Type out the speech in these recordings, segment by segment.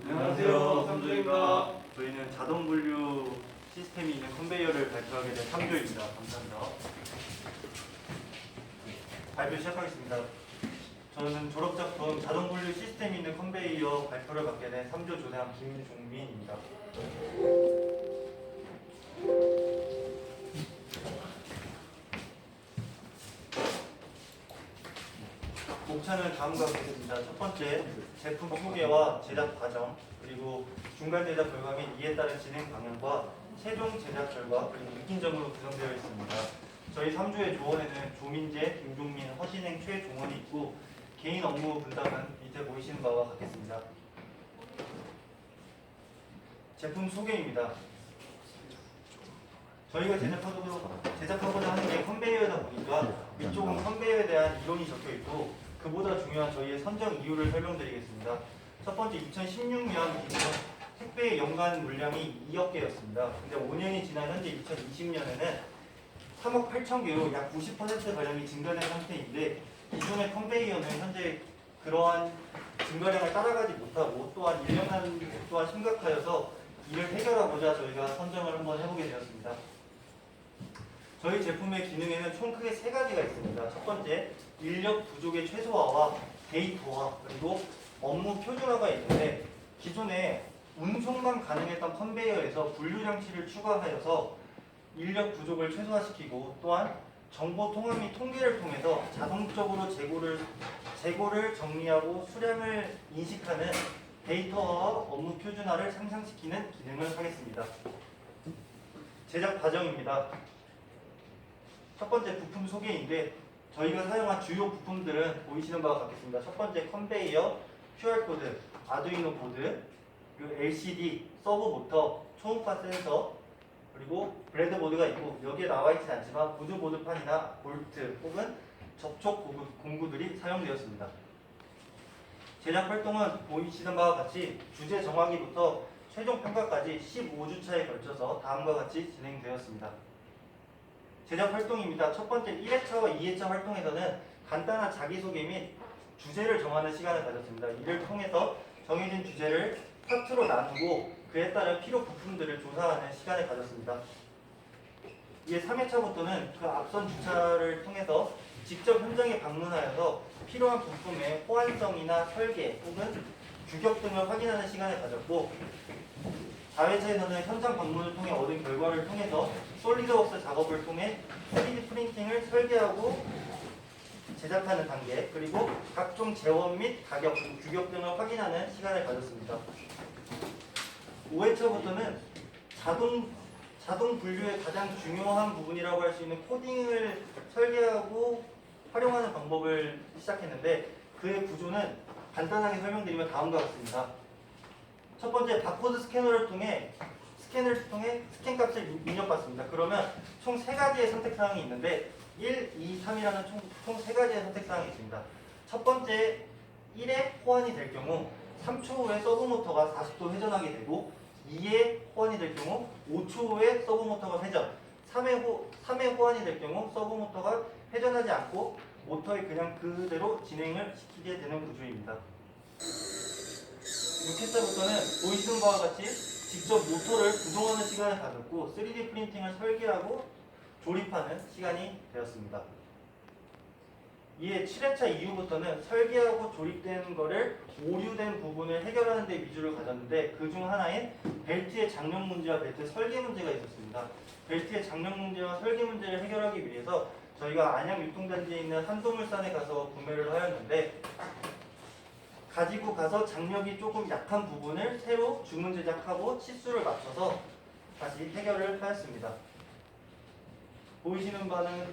안녕하세요, 삼조입니다. 저희는 자동 분류 시스템이 있는 컨베이어를 발표하게 된 삼조입니다. 감사합니다. 발표 시작하겠습니다. 저는 졸업작품 자동 분류 시스템이 있는 컨베이어 발표를 맡게 된 삼조 조대함 김종민입니다. 목차는 다음과 같습니다. 첫 번째, 제품 소개와 제작 과정, 그리고 중간 제작 결과 및 이에 따른 진행 방향과 최종 제작 결과, 그리고 느낀 점으로 구성되어 있습니다. 저희 3조의 조원에는 조민재, 김종민, 허신행, 최종원이 있고 개인 업무 분담은 밑에 보이시는 바와 같겠습니다. 제품 소개입니다. 저희가 제작하고자 하는 게 컨베이어다 보니까 위쪽은 컨베이어에 대한 이론이 적혀 있고 그보다 중요한 저희의 선정 이유를 설명드리겠습니다. 첫 번째, 2016년 기준 택배의 연간 물량이 2억 개였습니다. 근데 5년이 지난 현재 2020년에는 3억 8천 개로 약 90%가량이 증가된 상태인데 기존의 컨베이어는 현재 그러한 증가량을 따라가지 못하고 또한 1년간 또한 심각하여서 이를 해결하고자 저희가 선정을 한번 해보게 되었습니다. 저희 제품의 기능에는 총 크게 세 가지가 있습니다. 첫 번째, 인력 부족의 최소화와 데이터화, 그리고 업무 표준화가 있는데 기존에 운송만 가능했던 컨베이어에서 분류 장치를 추가하여서 인력 부족을 최소화시키고 또한 정보 통합 및 통계를 통해서 자동적으로 재고를 정리하고 수량을 인식하는 데이터화와 업무 표준화를 상상시키는 기능을 하겠습니다. 제작 과정입니다. 첫 번째, 부품 소개인데 저희가 사용한 주요 부품들은 보이시는 바와 같겠습니다. 첫 번째, 컨베이어, QR코드, 아두이노 보드, 그리고 LCD, 서브 모터, 초음파 센서, 그리고 브레드보드가 있고 여기에 나와 있진 않지만 보드판이나 볼트 혹은 접촉 공구들이 사용되었습니다. 제작 활동은 보이시는 바와 같이 주제 정하기부터 최종 평가까지 15주차에 걸쳐서 다음과 같이 진행되었습니다. 제작 활동입니다. 첫 번째, 1회차와 2회차 활동에서는 간단한 자기소개 및 주제를 정하는 시간을 가졌습니다. 이를 통해서 정해진 주제를 파트로 나누고 그에 따른 필요 부품들을 조사하는 시간을 가졌습니다. 이에 3회차부터는 그 앞선 주차를 통해서 직접 현장에 방문하여서 필요한 부품의 호환성이나 설계 혹은 규격 등을 확인하는 시간을 가졌고 4회차에서는 현장 방문을 통해 얻은 결과를 통해서 솔리드웍스 작업을 통해 3D 프린팅을 설계하고 제작하는 단계, 그리고 각종 재원 및 가격, 규격 등을 확인하는 시간을 가졌습니다. 5회차부터는 자동 분류의 가장 중요한 부분이라고 할 수 있는 코딩을 설계하고 활용하는 방법을 시작했는데 그의 구조는 간단하게 설명드리면 다음과 같습니다. 첫 번째, 바코드 스캐너를 통해 스캔 값을 입력받습니다. 그러면 총 3가지의 선택사항이 있는데 1, 2, 3이라는 총 3가지의 선택사항이 있습니다. 첫 번째, 1에 호환이 될 경우 3초 후에 서브모터가 40도 회전하게 되고 2에 호환이 될 경우 5초 후에 서브모터가 회전, 3에 호환이 될 경우 서브모터가 회전하지 않고 모터에 그냥 그대로 진행을 시키게 되는 구조입니다. 6회차부터는 보이시는 바와 같이 직접 모터를 구동하는 시간을 가졌고 3D 프린팅을 설계하고 조립하는 시간이 되었습니다. 이에 7회차 이후부터는 설계하고 조립된 거를 오류된 부분을 해결하는 데 위주를 가졌는데 그 중 하나인 벨트의 장력 문제와 벨트 설계 문제가 있었습니다. 벨트의 장력 문제와 설계 문제를 해결하기 위해서 저희가 안양 유통단지에 있는 한도물산에 가서 구매를 하였는데 가지고 가서 장력이 조금 약한 부분을 새로 주문 제작하고 치수를 맞춰서 다시 해결을 하였습니다. 보이시는 바는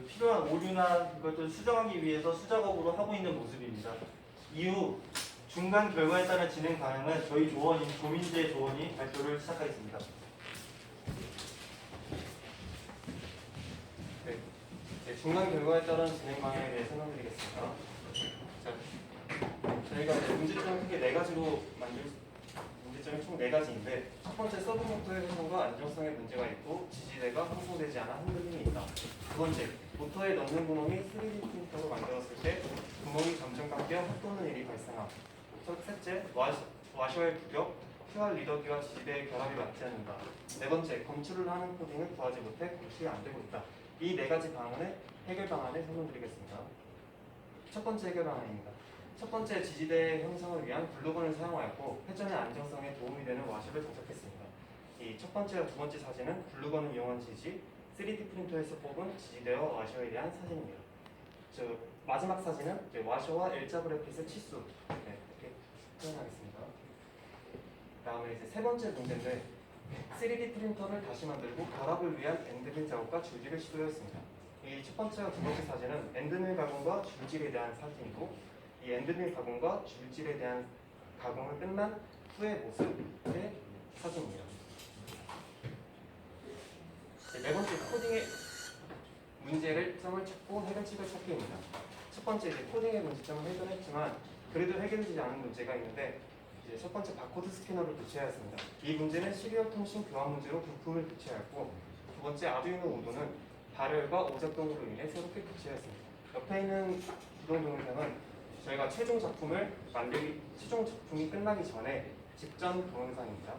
필요한 오류나 이것을 수정하기 위해서 수작업으로 하고 있는 모습입니다. 이후 중간 결과에 따른 진행 방향은 저희 조원인 조민재 조원이 발표를 시작하겠습니다. 네, 중간 결과에 따른 진행 방향에 대해 설명드리겠습니다. 저희가 문제점을 크게 4가지로 문제점이 총 4가지인데 첫 번째, 서브모터의 회전과 안정성에 문제가 있고 지지대가 확보되지 않아 흔들림이 있다. 두 번째, 모터에 넣는 구멍이 3D 프린터로 만들었을 때 구멍이 점점 깎여 헛도는 일이 발생함. 셋째, 와셔의 규격, QR 리더기와 지지대의 결합이 맞지 않는다. 네 번째, 검출을 하는 코딩을 구하지 못해 검출이 안 되고 있다. 이 네 가지 방안의 해결 방안을 설명드리겠습니다. 첫 번째 해결 방안입니다. 첫 번째, 지지대 형성을 위한 글루건을 사용하였고 회전의 안정성에 도움이 되는 와셔를 장착했습니다. 이 첫 번째와 두 번째 사진은 글루건을 이용한 지지, 3D 프린터에서 뽑은 지지대와 와셔에 대한 사진입니다. 마지막 사진은 와셔와 L자 브래킷의 치수, 이렇게 표현하겠습니다. 다음에 이제 세 번째 문제인데 3D 프린터를 다시 만들고 결합을 위한 엔드밀 작업과 줄질을 시도했습니다. 이 첫 번째와 두 번째 사진은 엔드밀 가공과 줄질에 대한 사진이고 이 엔드밀 가공과 줄질에 대한 가공을 끝난 후의 모습의 사진입니다. 네 번째, 코딩의 문제를 점을 찾고 해결책을 찾기입니다. 첫 번째, 코딩의 문제점을 해결했지만 그래도 해결되지 않은 문제가 있는데 첫 번째, 바코드 스캐너를 교체하였습니다. 이 문제는 시리얼 통신 교환 문제로 부품을 교체하였고 두 번째, 아두이노 우도는 발열과 오작동으로 인해 새롭게 교체하였습니다. 옆에 있는 이동 동영상은 저희가 최종 작품이 끝나기 전에 직전 동영상입니다.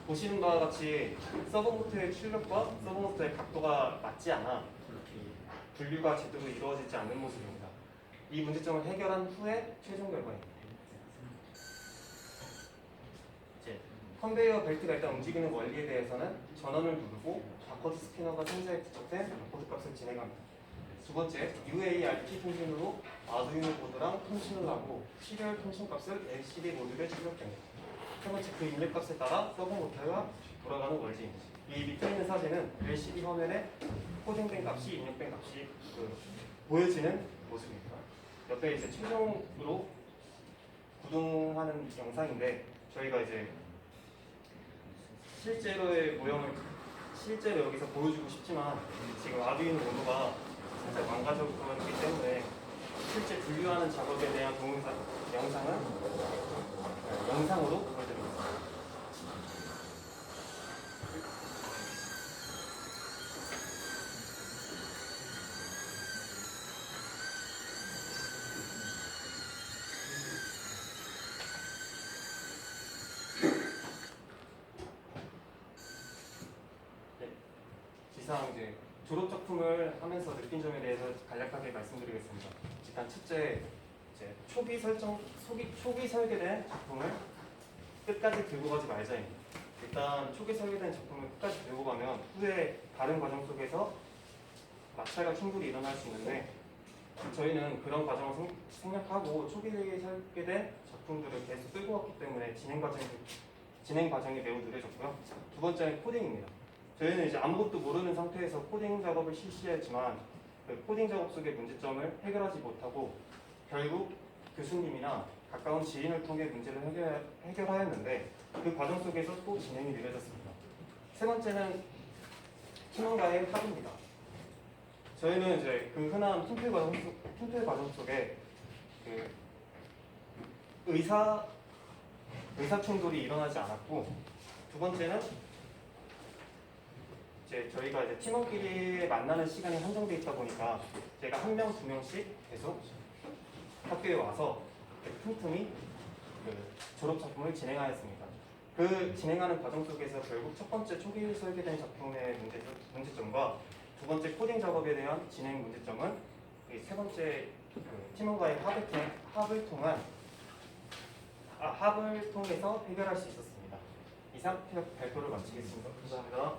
보시는 바와 같이 서버모터의 출력과 서버모터의 각도가 맞지 않아 분류가 제대로 이루어지지 않는 모습입니다. 이 문제점을 해결한 후에 최종 결과입니다. 이제 컨베이어 벨트가 일단 움직이는 원리에 대해서는 전원을 누르고 바코드 스캐너가 상자에 부착된 바코드 값을 진행합니다. 두 번째, UART 통신으로 아두이노 보드랑 통신을 하고 시리얼 통신 값을 LCD 모듈에 출력됩니다. 세 번째, 그 입력값에 따라 서버 모터가 돌아가는 원리입니다. 이 밑에 있는 사진은 LCD 화면에 코딩된 값이 입력된 값이 보여지는 모습입니다. 옆에 이제 최종으로 구동하는 영상인데 저희가 이제 실제로의 모형을 실제로 여기서 보여주고 싶지만 지금 아두이노 우노가 살짝 망가져버렸기 때문에 실제 분류하는 작업에 대한 영상은 영상으로 보여드립니다. 이상 이제 졸업 작품을 하면서 느낀 점에 대해서 간략하게 말씀드리겠습니다. 일단 첫째, 이제 초기 설계된 작품을 끝까지 들고 가지 말자입니다. 일단 초기 설계된 작품을 끝까지 들고 가면 후에 다른 과정 속에서 마찰가 충돌이 일어날 수 있는데 저희는 그런 과정을 생략하고 초기 설계된 작품들을 계속 끌고 왔기 때문에 진행 과정이 매우 느려졌고요. 두 번째는 코딩입니다. 저희는 이제 아무것도 모르는 상태에서 코딩 작업을 실시했지만 그 코딩 작업 속의 문제점을 해결하지 못하고 결국 교수님이나 가까운 지인을 통해 문제를 해결하였는데 그 과정 속에서 또 진행이 느려졌습니다. 세 번째는 팀원과의 합의입니다. 저희는 이제 그 흔한 팀플 과정 속에 그 의사 충돌이 일어나지 않았고 두 번째는 저희가 이제 팀원끼리 만나는 시간이 한정돼 있다 보니까 제가 한 명, 두 명씩 계속 학교에 와서 틈틈이 졸업 작품을 진행하였습니다. 그 진행하는 과정 속에서 결국 첫 번째 초기 설계된 작품의 문제점과 두 번째 코딩 작업에 대한 진행 문제점은 세 번째 팀원과의 합을 통해서 해결할 수 있었습니다. 이상 발표를 마치겠습니다. 감사합니다.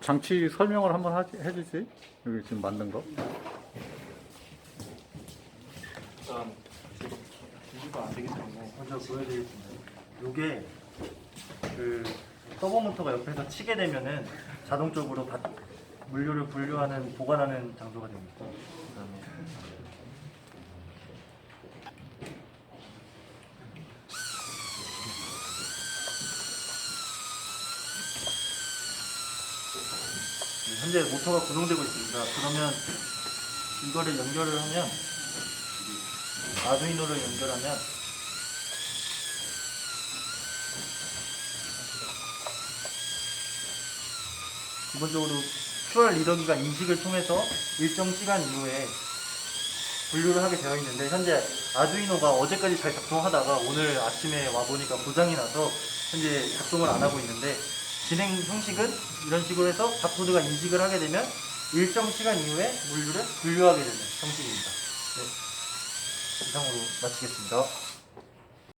장치 설명을 한번 해주지. 여기 지금 만든 거. 일단 분류가 안 되기 때문에 먼저 보여드리겠습니다. 이게 그 서버 모터가 옆에서 치게 되면은 자동적으로 물류를 분류하는 보관하는 장소가 됩니다. 그다음에 현재 모터가 구동되고 있습니다. 그러면 이거를 연결을 하면 아두이노를 연결하면 기본적으로 QR 리더기가 인식을 통해서 일정 시간 이후에 분류를 하게 되어 있는데, 현재 아두이노가 어제까지 잘 작동하다가 오늘 아침에 와보니까 고장이 나서 현재 작동을 안 하고 있는데, 진행 형식은 이런 식으로 해서 바코드가 인식을 하게 되면 일정 시간 이후에 물류를 분류하게 되는 형식입니다. 네, 이상으로 마치겠습니다.